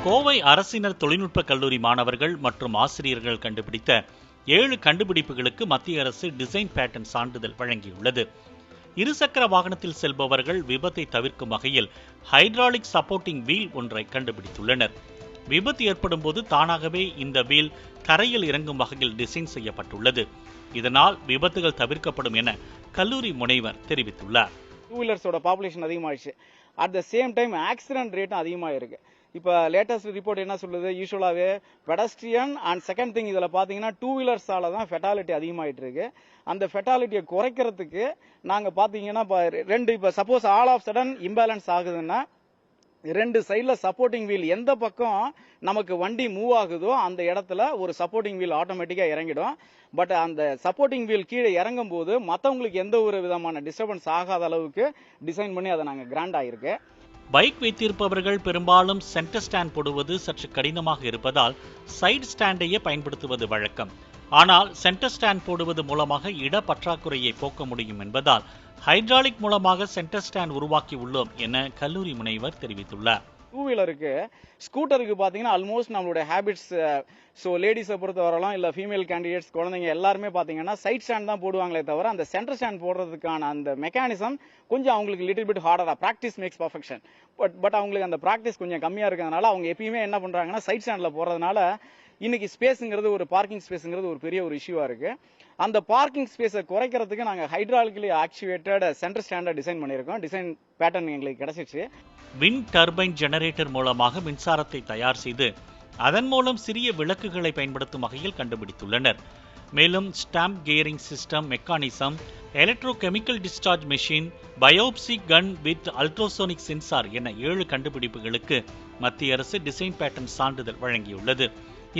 கோவை அரசினர் தொழில்நுட்ப கல்லூரி மாணவர்கள் மற்றும் ஆசிரியர்கள் கண்டுபிடித்த 7 கண்டுபிடிப்புகளுக்கு மத்திய அரசு டிசைன் பேட்டன் சான்றிதழ் வழங்கியுள்ளது. இருசக்கர வாகனத்தில் செல்பவர்கள் விபத்தை தவிர்க்கும் வகையில் ஹைட்ராலிக் சப்போர்ட்டிங் வீல் ஒன்றை கண்டுபிடித்துள்ளனர். விபத்து ஏற்படும் போது தானாகவே இந்த வீல் தரையில் இறங்கும் வகையில் டிசைன் செய்யப்பட்டுள்ளது. இதனால் விபத்துகள் தவிர்க்கப்படும் என கல்லூரி முனைவர் தெரிவித்துள்ளார். டூ வீலர்ஸோட பாப்புலேஷன் அதிகமாகிடுச்சு. At the same time accident ரேட்டும் அதிகமாக இருக்கு. இப்போ லேட்டஸ்ட் ரிப்போர்ட் என்ன சொல்லுது, யூஸ்வலாகவே பெடஸ்ட்ரியன் அண்ட் செகண்ட் திங் இதில் பார்த்தீங்கன்னா டூ வீலர்ஸால தான் ஃபெட்டாலிட்டி அதிகமாகிட்டு இருக்கு. அந்த ஃபெட்டாலிட்டியை குறைக்கிறதுக்கு நாங்கள் பார்த்தீங்கன்னா இப்போ suppose all of sudden imbalance ஆகுதுன்னா 2 சைடில் சப்போர்ட்டிங் வீல் எந்த பக்கம் நமக்கு வண்டி மூவ் ஆகுதோ அந்த இடத்துல ஒரு சப்போர்ட்டிங் வீல் ஆட்டோமேட்டிக்காக இறங்கிடும். பட் அந்த சப்போர்ட்டிங் வீல் கீழே இறங்கும் போது மற்றவங்களுக்கு எந்த ஒரு விதமான டிஸ்டர்பன்ஸ் ஆகாத அளவுக்கு டிசைன் பண்ணி அதை நாங்கள் கிராண்ட் ஆகிருக்கு. பைக் வைத்திருப்பவர்கள் பெரும்பாலும் சென்டர் ஸ்டாண்ட் போடுவது சற்று கடினமாக இருப்பதால் சைடு ஸ்டாண்டையே பயன்படுத்துவது வழக்கம். ஆனால் சென்டர் ஸ்டாண்ட் போடுவது மூலமாக இட பற்றாக்குறையை போக்க முடியும் என்பதால் ஹைட்ராலிக் மூலமாக சென்டர் ஸ்டாண்ட் உருவாக்கி உள்ளோம் என கல்லூரி முனைவர் தெரிவித்துள்ளார். டூ வீலருக்கு ஸ்கூட்டருக்கு பார்த்தீங்கன்னா ஆல்மோஸ்ட் நம்மளுடைய ஹேபிட்ஸ், ஸோ லேடிஸை பொறுத்த வரலாம் இல்லை ஃபீமேல் கேண்டிடேட்ஸ் குழந்தைங்க எல்லாருமே பார்த்தீங்கன்னா சைட் ஸ்டாண்ட் தான் போடுவாங்களே தவிர அந்த சென்டர் ஸ்டாண்ட் போடுறதுக்கான அந்த மெக்கானிசம் கொஞ்சம் அவங்களுக்கு லிட்டில் பிட் ஹார்டரா, ப்ராக்டிஸ் மேக்ஸ் பர்ஃபெக்ஷன். பட் அவங்களுக்கு அந்த ப்ராக்டிஸ் கொஞ்சம் கம்மியாக இருக்கிறதுனால அவங்க எப்பயுமே என்ன பண்ணுறாங்கன்னா சைட் ஸ்டாண்டில் போடுறதுனால இன்னைக்கு ஸ்பேஸுங்கிறது ஒரு பார்க்கிங் ஸ்பேஸுங்கிறது ஒரு பெரிய ஒரு இஷ்யூவாக இருக்கு. அந்த பார்க்கிங் ஸ்பேஸை குறைக்கிறதுக்கு நாங்கள் ஹைட்ராலிக்கலி ஆக்டிவேட்டட் சென்டர் ஸ்டாண்டை டிசைன் பண்ணியிருக்கோம். டிசைன் பேட்டர்ன் எங்களுக்கு கிடைச்சிச்சு. விண்ட் டர்பைன் ஜெனரேட்டர் மூலமாக மின்சாரத்தை தயார் செய்து அதன் மூலம் சிறிய விளக்குகளை பயன்படுத்தும் வகையில் கண்டுபிடித்துள்ளனர். மேலும் stamp gearing system, mechanism, electrochemical discharge machine, biopsy gun with ultrasonic sensor என 7 கண்டுபிடிப்புகளுக்கு மத்திய அரசு டிசைன் பேட்டன் சான்றிதழ் வழங்கியுள்ளது.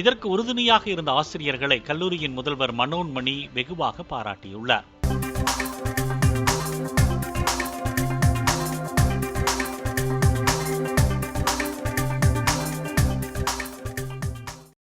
இதற்கு உறுதுணையாக இருந்த ஆசிரியர்களை கல்லூரியின் முதல்வர் மனோன்மணி வெகுவாக பாராட்டியுள்ளார்.